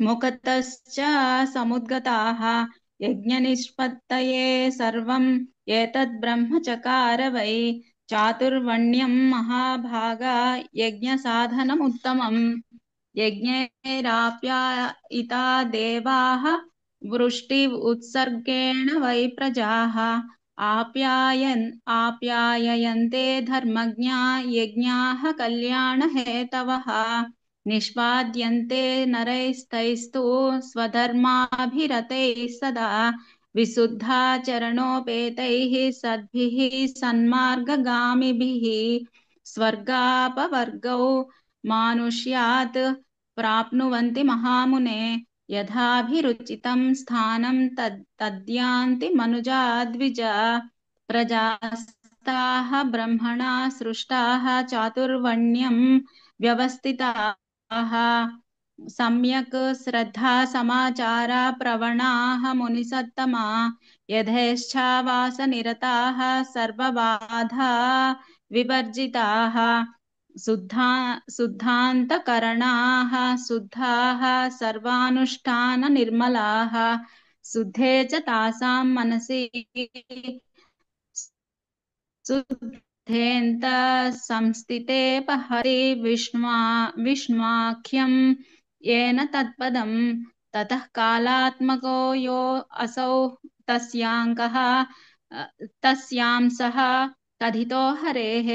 मुखतश्च समुद्गताः यज्ञनिष्पत्तये सर्वम् एतद् ब्रह्मचकार वै चातुर्वर्ण्यं महाभागा यज्ञसाधनमुत्तमम् यज्ञैराप्यायिता देवाः वृष्टि उत्सर्गेण वै प्रजाः आप्यायन्ते धर्मज्ञा यज्ञाः कल्याणहेतवः निष्पाद्यन्ते नरैस्तैस्तु स्वधर्माभिरतैः सदा विशुद्धाचरणोपेतैः सद्भिः सन्मार्गगामिभिः स्वर्गापवर्गौ मानुष्यात् प्राप्नुवन्ति महामुने यथाभिरुचितं स्थानं तद्यान्ति मनुजा द्विज प्रजास्ताः ब्रह्मणा सृष्टाः चातुर्वर्ण्यं व्यवस्थिताः सम्यक् श्रद्धा समाचारा प्रवणाः मुनिसत्तमा यथेच्छावासनिरताः सर्वबाधा विवर्जिताः शुद्धान्तकरणाः शुद्धाः सर्वानुष्ठाननिर्मलाः शुद्धे च तासां मनसि शुद्धेन्त संस्थिते पहरि विष्णुवाख्यं येन तत्पदं ततः कालात्मको यो असौ तस्याङ्कः तस्यां सः कथितो हरेः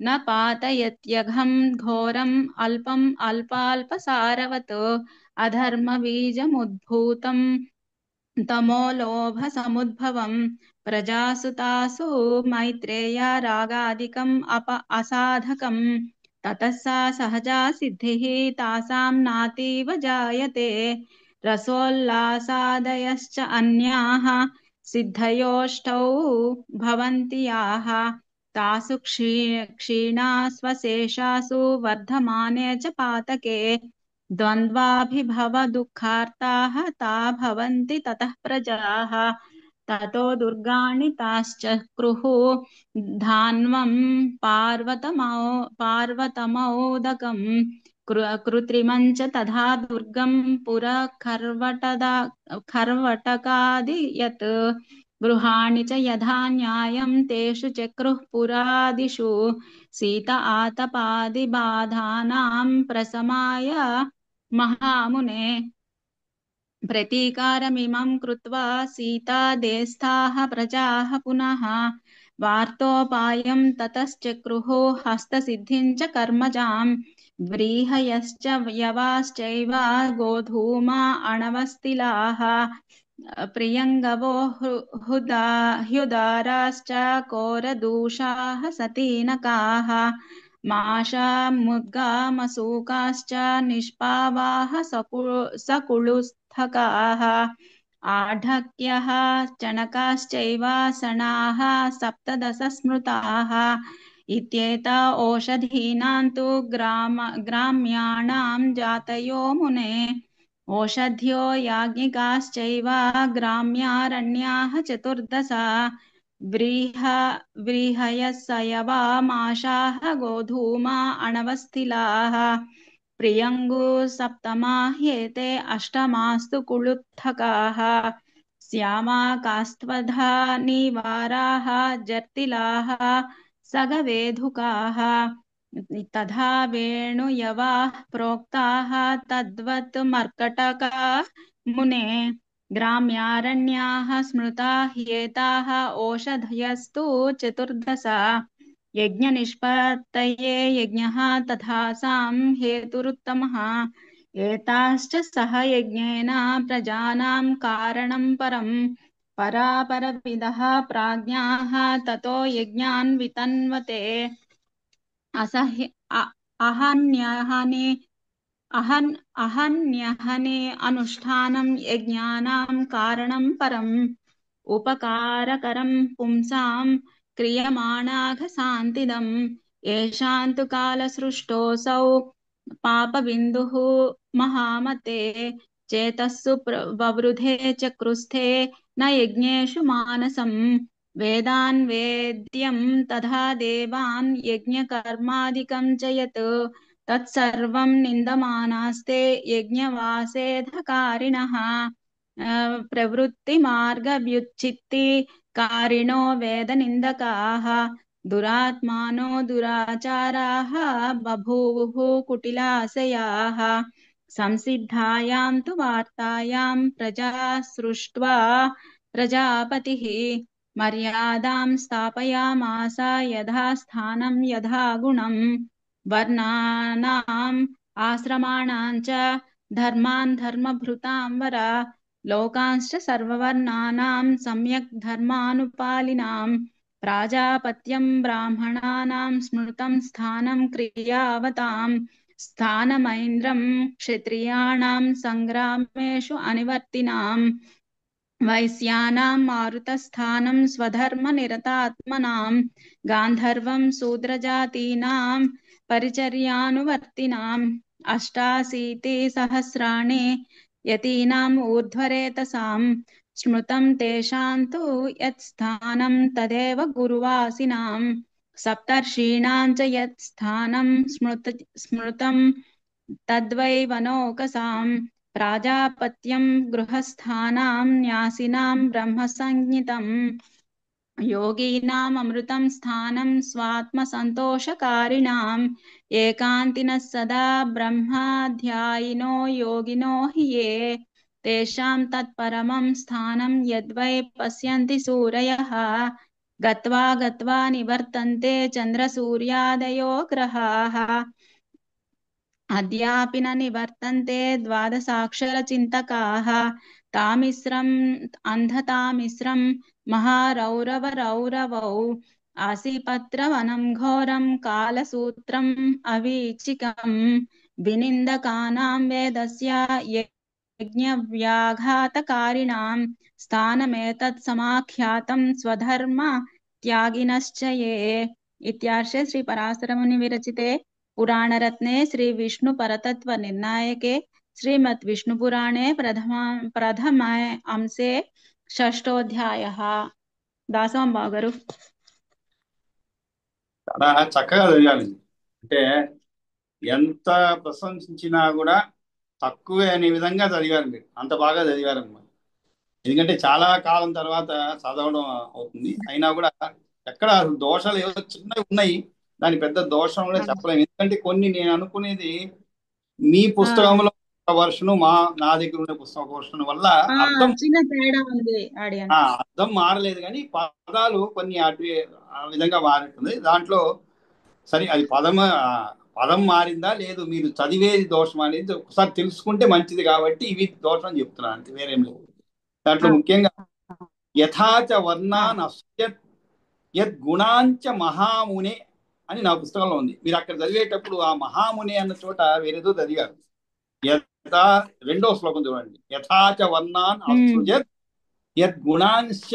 न पातयत्यघं घोरम् अल्पम् अल्पाल्पसारवत् अधर्मबीजमुद्भूतम् तमो लोभ समुद्भवम् प्रजासुतासु मैत्रेया रागादिकम् असाधकम् ततः सा सहजा सिद्धिः तासां नातीव जायते रसोल्लासादयश्च अन्याः सिद्धयोष्टौ भवन्ति याः तासु क्षीणास्वशेषासु वर्धमाने च पातके द्वन्द्वाभिभव दुःखार्ताः ता भवन्ति ततः प्रजाः ततो दुर्गाणि ताश्चक्रुः धान्वं पार्वतमौदकम् कृत्रिमं च तथा दुर्गं पुरः खर्वटकादि यत् गृहाणि च यथा न्यायं तेषु चक्रुः पुरादिषु शीत आतपादिबाधानां प्रशमाय महामुने प्रतीकारमिमं कृत्वा सीतादेस्थाः प्रजाः पुनः वार्तोपायं ततश्चक्रुः हस्तसिद्धिं च कर्मजां व्रीहयश्च यवाश्चैव गोधूमा अणवस्तिलाः प्रियङ्गवो ह्युदाराश्च कोरदूषाः सतीनकाः माशा मुद्गामसूकाश्च निष्पावाः सकुलुस्थकाः आढक्यः चणकाश्चैव सणाः सप्तदश स्मृताः इत्येता ओषधीनां तु ग्राम्याणां जातयो मुने ओषध्यो याज्ञिकाश्चैव ग्राम्यारण्याः चतुर्दश व्रीहयः माशाः गोधूमा अणवस्थिलाः प्रियङ्गु सप्तमा ह्येते अष्टमास्तु कुलुत्थकाः श्यामा कास्त्वधा निवाराः जर्तिलाः सगवेधुकाः तथा वेणुयवाः प्रोक्ताः तद्वत् मर्कटका मुने ग्राम्यारण्याः स्मृता ह्येताः ओषधयस्तु चतुर्दश यज्ञनिष्पत्तये यज्ञः तथा सां हेतुरुत्तमः एताश्च सह यज्ञेन प्रजानां कारणं परम् परापरविदः प्राज्ञाः ततो यज्ञान् वितन्वते अहन्यहने अनुष्ठानं यज्ञानां कारणं परम् उपकारकरं पुंसां क्रियमाणाघसान्तिदम् येषां तु कालसृष्टोऽसौ पापबिन्दुः महामते चेतस्सु ववृधे चक्रुस्थे न यज्ञेषु मानसम् वेदान् वेद्यं तथा देवान् यज्ञकर्मादिकं च यत् तत्सर्वं निन्दमानास्ते यज्ञवासेधकारिणः प्रवृत्तिमार्गव्युच्छित्तिकारिणो वेदनिन्दकाः दुरात्मानो दुराचाराः बभूवुः कुटिलाशयाः संसिद्धायां तु वार्तायां प्रजा सृष्ट्वा प्रजापतिः मर्यादां स्थापयामास यथा स्थानं यथा गुणं वर्णानाम् आश्रमाणां च धर्मान् धर्मभृतां वर लोकांश्च सर्ववर्णानां सम्यक् धर्मानुपालिनां प्राजापत्यं ब्राह्मणानां स्मृतं स्थानं क्रियावतां स्थानमैन्द्रं क्षत्रियाणां संग्रामेषु अनिवर्तिनां वैश्यानां मारुतस्थानं स्वधर्मनिरतात्मनां गान्धर्वं शूद्रजातीनां परिचर्यानुवर्तिनाम् अष्टाशीतिसहस्राणि यतीनाम् ऊर्ध्वरेतसां स्मृतं तेषां तु यत् स्थानं तदेव गुरुवासिनां सप्तर्षीणां च यत् स्थानं स्मृतं तद्वै वनौकसां प्राजापत्यं गृहस्थानां न्यासिनां ब्रह्मसंज्ञितम् योगीनाम् अमृतं स्थानं स्वात्मसन्तोषकारिणाम् एकान्तिनः सदा ब्रह्माध्यायिनो योगिनो हि ये तेषां तत्परमं स्थानं यद्वै पश्यन्ति सूरयः गत्वा गत्वा निवर्तन्ते चन्द्रसूर्यादयो ग्रहाः अद्यापि न निवर्तन्ते द्वादशाक्षरचिन्तकाः तामिस्रम् अन्धतामिस्रं महारौरवरौरवौ आसीपत्रवनं घोरं कालसूत्रम् अवीचिकम् विनिन्दकानां वेदस्य यज्ञव्याघातकारिणां स्थानमेतत् समाख्यातं स्वधर्म त्यागिनश्च ये इत्यार्षे श्री पराशरमुनि विरचिते पुराणरत्ने श्री विष्णु परतत्व निर्णायके श्रीमद् विष्णु पुराणे प्रथम अंशे షష్ఠోధ్యాయః. దాసవం బావ గారు. చాలా చక్కగా చదివాను. అంటే ఎంత ప్రశంసించినా కూడా తక్కువే అనే విధంగా చదివారు మీరు. అంత బాగా చదివారు అన్నమాట. ఎందుకంటే చాలా కాలం తర్వాత చదవడం అవుతుంది. అయినా కూడా ఎక్కడ దోషాలు ఏవో చిన్నవి ఉన్నాయి, దాని పెద్ద దోషం కూడా చెప్పలేము. ఎందుకంటే కొన్ని నేను అనుకునేది మీ పుస్తకంలో వర్షను నా దగ్గర ఉండే పుస్తక వర్షం వల్ల అర్థం చిన్న తేడా ఉంది. అర్థం మారలేదు, కానీ పదాలు కొన్ని అటు ఆ విధంగా మారుతుంది. దాంట్లో సరే అది పదం మారిందా లేదు, మీరు చదివేది దోషం అనేది ఒకసారి తెలుసుకుంటే మంచిది. కాబట్టి ఇవి దోషం చెప్తున్నాను, అంతే, వేరేం లేదు. దాంట్లో ముఖ్యంగా యథాచ వర్ణాన్ అస్యత్ యద్ గుణాంచ మహామునే అని నా పుస్తకంలో ఉంది. మీరు అక్కడ చదివేటప్పుడు ఆ మహామునే అన్న చోట వేరేదో చదివారు. రెండో శ్లోకం చూడండి. యథాచ వర్ణాన్ అసృజత్ యద్ గుణాంశ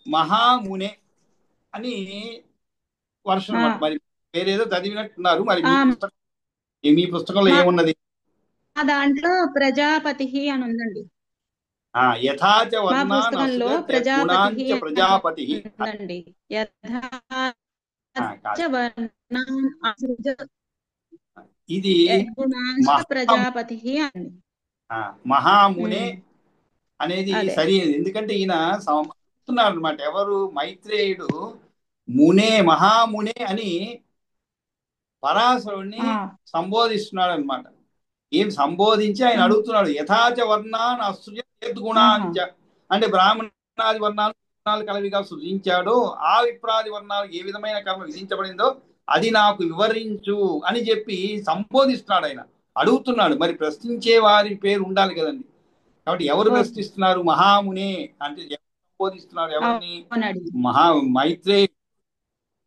మహామునే అని వర్షం. మరి వేరేదో చదివినట్టున్నారు. మరి మీ పుస్తకంలో ఏమున్నది? దాంట్లో ప్రజాపతి అని ఉందండి. యథాచ వర్ణాన్ అసృజత్ యద్ గుణాంచ ప్రజాపతి. ఇది ప్రజాపతి మహామునే అనేది సరైనది. ఎందుకంటే ఈయన చెప్తున్నారు అనమాట. ఎవరు? మైత్రేయుడు మహామునే అని పరాశరుణ్ణి సంబోధిస్తున్నాడు అనమాట. ఏం సంబోధించి ఆయన అడుగుతున్నాడు, యథాచ వర్ణాన్ అసృజత్ గుణాంచ, అంటే బ్రాహ్మణాది వర్ణాలు కలవిగా సృజించాడో ఆ విప్రాది వర్ణాలు ఏ విధమైన కర్మ విధించబడిందో అది నాకు వివరించు అని చెప్పి సంబోధిస్తున్నాడు. ఆయన అడుగుతున్నాడు. మరి ప్రశ్నించే వారి పేరు ఉండాలి కదండి. కాబట్టి ఎవరు ప్రశ్నిస్తున్నారు? మహామునే అంటే సంబోధిస్తున్నారు ఎవరిని? మైత్రేయ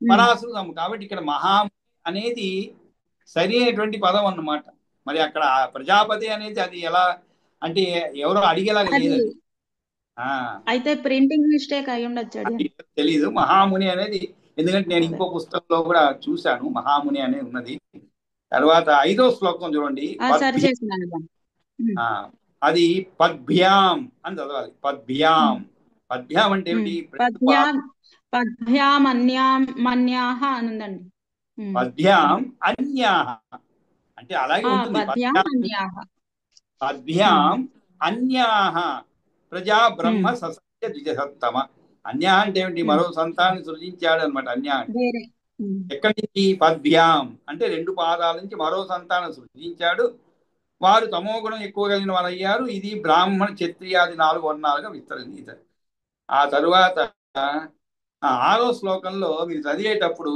పరాశరు. కాబట్టి ఇక్కడ మహాముని అనేది సరి అయినటువంటి పదం అన్నమాట. మరి అక్కడ ప్రజాపతి అనేది అది ఎలా అంటే ఎవరో అడిగేలాగా లేదు. అయితే ప్రింటింగ్ మిస్టేక్ అయి ఉండొచ్చు, తెలీదు. మహాముని అనేది ఎందుకంటే నేను ఇంకో పుస్తకంలో కూడా చూశాను, మహాముని అనేది ఉన్నది. తర్వాత 5వ శ్లోకం చూడండి. అది పద్భ్యాం అని చదవాలి. పద్భ్యాం. పద్భ్యాం అంటే ఏమిటి? పద్భ్యాం అన్యాహ అనుందండి. పద్భ్యాం అన్యాహ అంటే అలాగే ఉంటుంది. పద్భ్యాం అన్యాహ ప్రజా బ్రహ్మ ససత్య ద్విజసత్తమ. అన్యా అంటే ఏమిటి? మరో సంతాన్ని సృజించాడు అనమాట. అన్యా అంటే ఎక్కడి నుంచి? పద్భ్యాం అంటే 2 పాదాల నుంచి మరో సంతానం సృజించాడు. వారు తమోగుణం ఎక్కువ కలిగిన వారు అయ్యారు. ఇది బ్రాహ్మణ క్షత్రియాది 4 వర్ణాలుగా విస్తరించింది. ఆ తరువాత 6వ శ్లోకంలో మీరు చదివేటప్పుడు